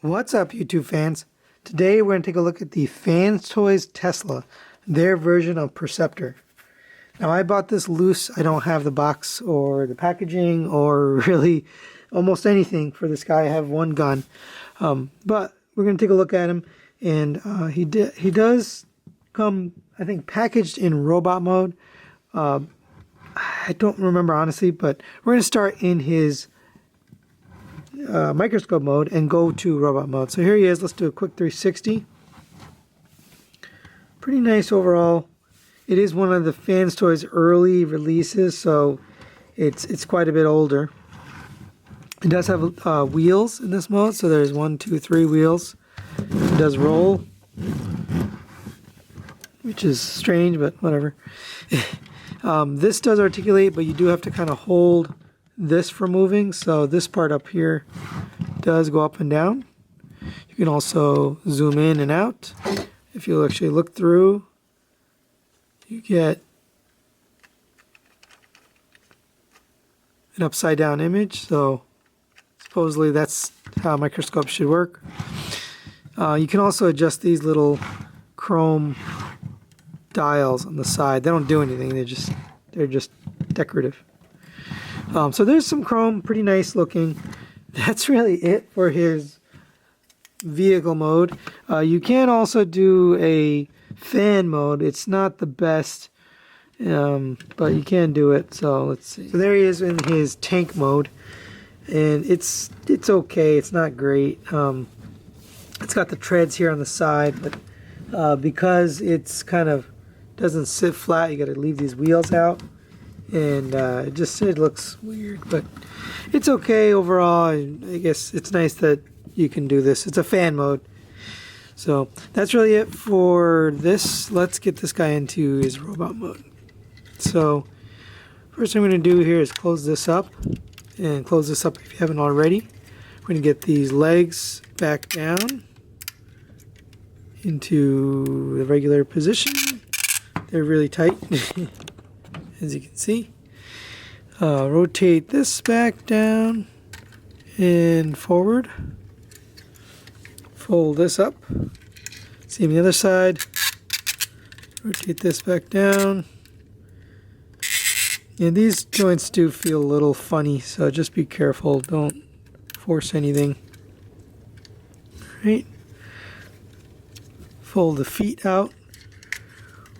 What's up, YouTube fans? Today we're going to take a look at the FansToys Tesla, their version of Perceptor. Now I bought this loose. I don't have the box or the packaging or really almost anything for this guy. I have one gun. But we're going to take a look at him, and he does come, I think, packaged in robot mode. I don't remember honestly, but we're going to start in his microscope mode and go to robot mode. So here he is. Let's do a quick 360. Pretty nice overall. It is one of the FansToys early releases, so it's quite a bit older. It does have wheels in this mode, so there's 1, 2, 3 wheels. It does roll, which is strange, but whatever. This does articulate, but you do have to kind of hold this for moving, so this part up here does go up and down. You can also zoom in and out. If you actually look through, you get an upside down image, so supposedly that's how a microscope should work. You can also adjust these little chrome dials on the side. They don't do anything, they're just decorative. So there's some chrome, pretty nice looking. That's really it for his vehicle mode. You can also do a fan mode. It's not the best, but you can do it. So let's see. So there he is in his tank mode, and it's okay. It's not great. It's got the treads here on the side, but because it's kind of doesn't sit flat, you got to leave these wheels out. And it looks weird, but it's okay overall. I guess it's nice that you can do this. It's a fan mode. So that's really it for this. Let's get this guy into his robot mode. So first thing I'm going to do here is close this up, and close this up if you haven't already. We're going to get these legs back down into the regular position. They're really tight. As you can see, rotate this back down and forward. Fold this up. Same the other side. Rotate this back down. And these joints do feel a little funny, so just be careful. Don't force anything. Right. Fold the feet out.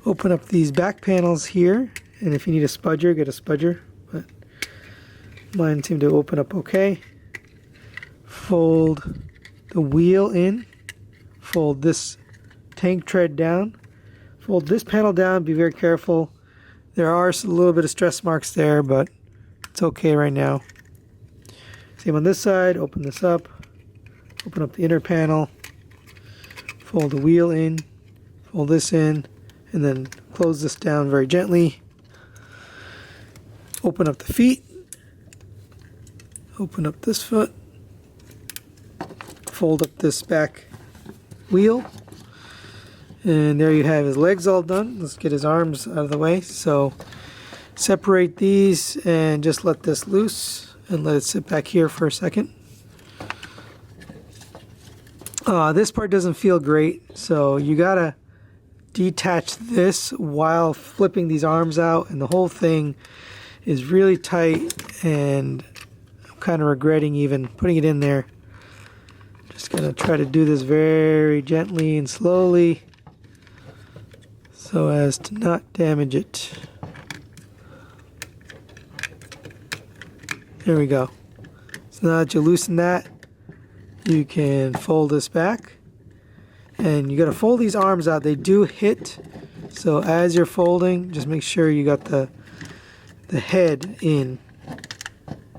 Open up these back panels here. And if you need a spudger, get a spudger, but mine seem to open up okay. Fold the wheel in, fold this tank tread down, fold this panel down, be very careful. There are a little bit of stress marks there, but it's okay right now. Same on this side, open this up, open up the inner panel, fold the wheel in, fold this in, and then close this down very gently. Open up the feet, open up this foot, fold up this back wheel, and there you have his legs all done. Let's get his arms out of the way. So separate these and just let this loose and let it sit back here for a second. This part doesn't feel great, so you gotta detach this while flipping these arms out, and the whole thing is really tight, and I'm kind of regretting even putting it in there. Just gonna try to do this very gently and slowly so as to not damage it. There we go. So now that you loosen that, you can fold this back, and you gotta fold these arms out. They do hit, so as you're folding, just make sure you got the head in,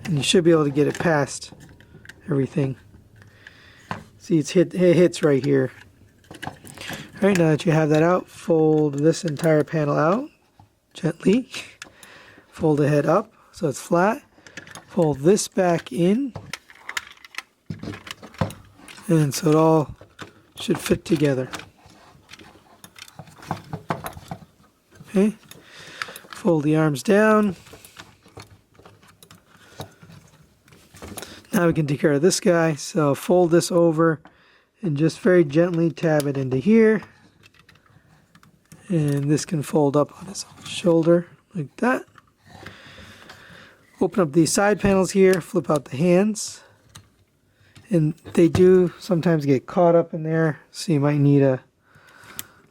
and you should be able to get it past everything. See, it hits right here. Alright, now that you have that out, fold this entire panel out gently. Fold the head up so it's flat. Fold this back in, and so it all should fit together. Okay. Fold the arms down. Now we can take care of this guy. So fold this over and just very gently tab it into here. And this can fold up on its shoulder like that. Open up these side panels here, flip out the hands. And they do sometimes get caught up in there, so you might need a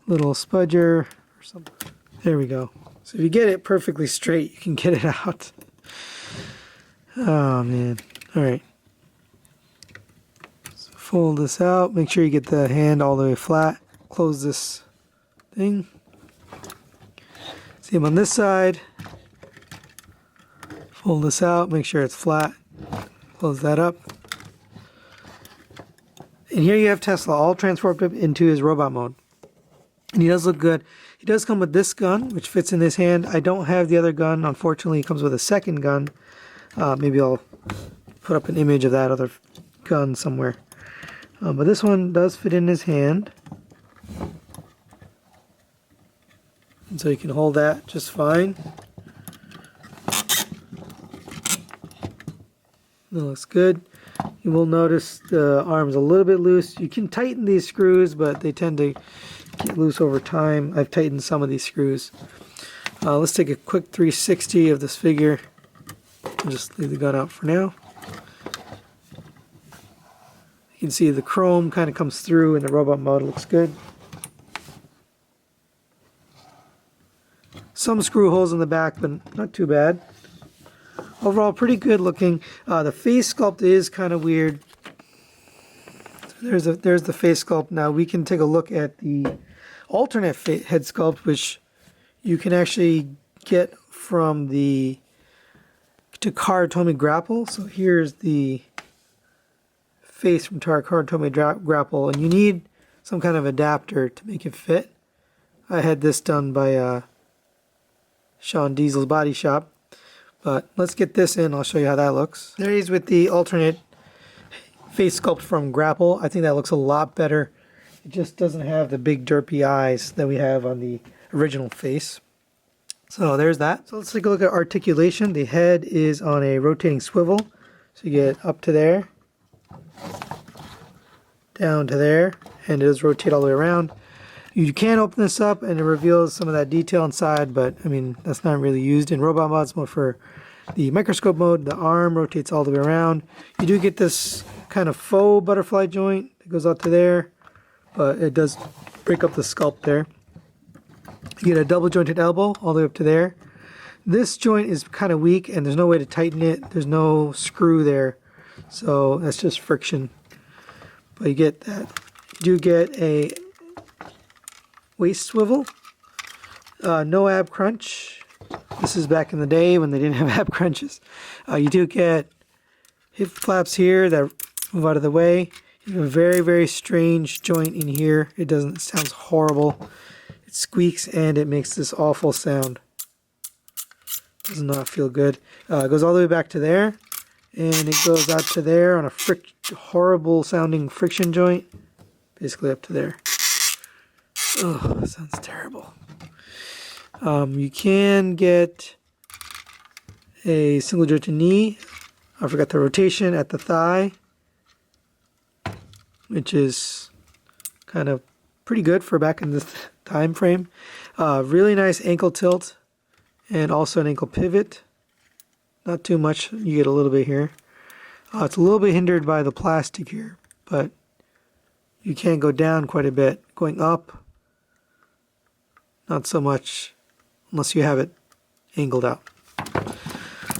little spudger or something. There we go. So if you get it perfectly straight, you can get it out. Oh man. Alright. So fold this out. Make sure you get the hand all the way flat. Close this thing. Same on this side. Fold this out. Make sure it's flat. Close that up. And here you have Tesla all transformed up into his robot mode. And he does look good. He does come with this gun, which fits in his hand. I don't have the other gun. Unfortunately, he comes with a second gun. Maybe I'll put up an image of that other gun somewhere. But this one does fit in his hand. And so you can hold that just fine. That looks good. You will notice the arm's a little bit loose. You can tighten these screws, but they tend to get loose over time. I've tightened some of these screws. Let's take a quick 360 of this figure. I'll just leave the gun out for now. You can see the chrome kind of comes through in the robot mode. It looks good. Some screw holes in the back, but not too bad. Overall, pretty good looking. The face sculpt is kind of weird. There's the face sculpt. Now we can take a look at the alternate head sculpt, which you can actually get from the Takara Tomy Grapple. So here's the face from Takara Tomy Grapple, and you need some kind of adapter to make it fit. I had this done by Sean Diesel's Body Shop. But let's get this in. I'll show you how that looks. There he is with the alternate face sculpt from Grapple. I think that looks a lot better. It just doesn't have the big derpy eyes that we have on the original face. So there's that. So let's take a look at articulation. The head is on a rotating swivel. So you get up to there, down to there, and it does rotate all the way around. You can open this up and it reveals some of that detail inside, but I mean, that's not really used in robot mods, more for the microscope mode. The arm rotates all the way around. You do get this kind of faux butterfly joint that goes out to there, but it does break up the sculpt there. You get a double jointed elbow all the way up to there. This joint is kind of weak and there's no way to tighten it. There's no screw there, so that's just friction. But you get that. You do get a waist swivel, no ab crunch. This is back in the day when they didn't have ab crunches. You do get hip flaps here that move out of the way. You have a very, very strange joint in here. It sounds horrible. It squeaks and it makes this awful sound. Does not feel good. It goes all the way back to there, and it goes out to there on a horrible sounding friction joint, basically up to there. Oh, that sounds terrible. You can get a single jointed knee. I forgot the rotation at the thigh, which is kind of pretty good for back in this time frame. Really nice ankle tilt and also an ankle pivot. Not too much. You get a little bit here. It's a little bit hindered by the plastic here, but you can go down quite a bit. Going up, not so much unless you have it angled out.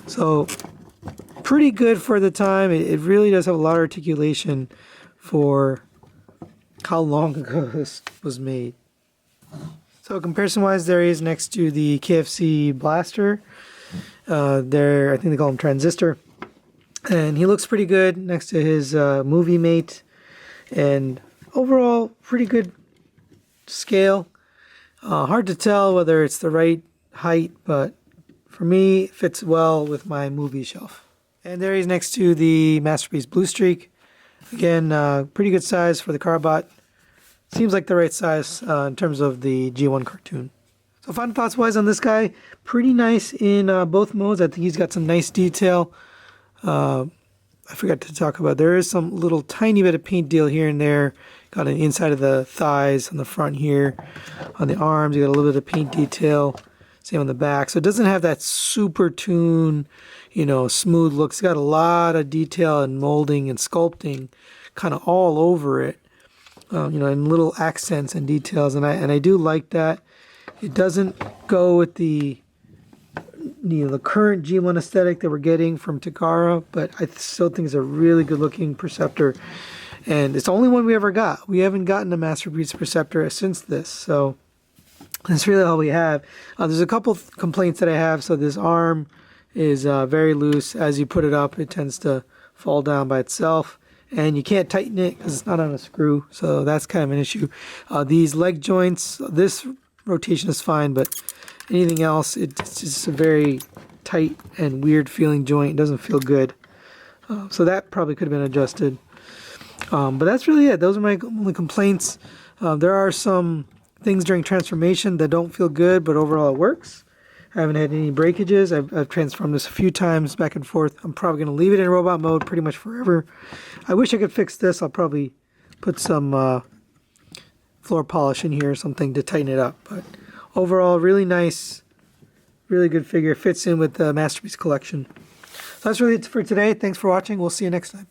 So pretty good for the time. It really does have a lot of articulation for how long ago this was made. So comparison wise, there he is next to the KFC Blaster. There, I think they call him Transistor. And he looks pretty good next to his movie mate. And overall, pretty good scale. Hard to tell whether it's the right height, but for me, it fits well with my movie shelf. And there he's next to the Masterpiece Blue Streak. Again, pretty good size for the Carbot. Seems like the right size in terms of the G1 cartoon. So final thoughts wise on this guy, pretty nice in both modes. I think he's got some nice detail. I I forgot to talk about, there is some little tiny bit of paint deal here and there. Got an inside of the thighs, on the front here, on the arms, you got a little bit of paint detail. Same on the back. So it doesn't have that super tune, you know, smooth look. It's got a lot of detail and molding and sculpting kind of all over it. You know, and little accents and details, and I do like that. It doesn't go with the current G1 aesthetic that we're getting from Takara, but I still think it's a really good looking Perceptor, and it's the only one we ever got. We haven't gotten a Masterpiece Perceptor since this, so that's really all we have. There's a couple complaints that I have. So this arm is very loose. As you put it up, it tends to fall down by itself. And you can't tighten it because it's not on a screw, so that's kind of an issue. These leg joints, this rotation is fine, but anything else, it's just a very tight and weird feeling joint. It doesn't feel good. So that probably could have been adjusted. But that's really it. Those are my only complaints. There are some things during transformation that don't feel good, but overall it works. I haven't had any breakages. I've transformed this a few times back and forth. I'm probably going to leave it in robot mode pretty much forever. I wish I could fix this. I'll probably put some floor polish in here or something to tighten it up. But overall, really nice, really good figure. Fits in with the Masterpiece collection. So that's really it for today. Thanks for watching. We'll see you next time.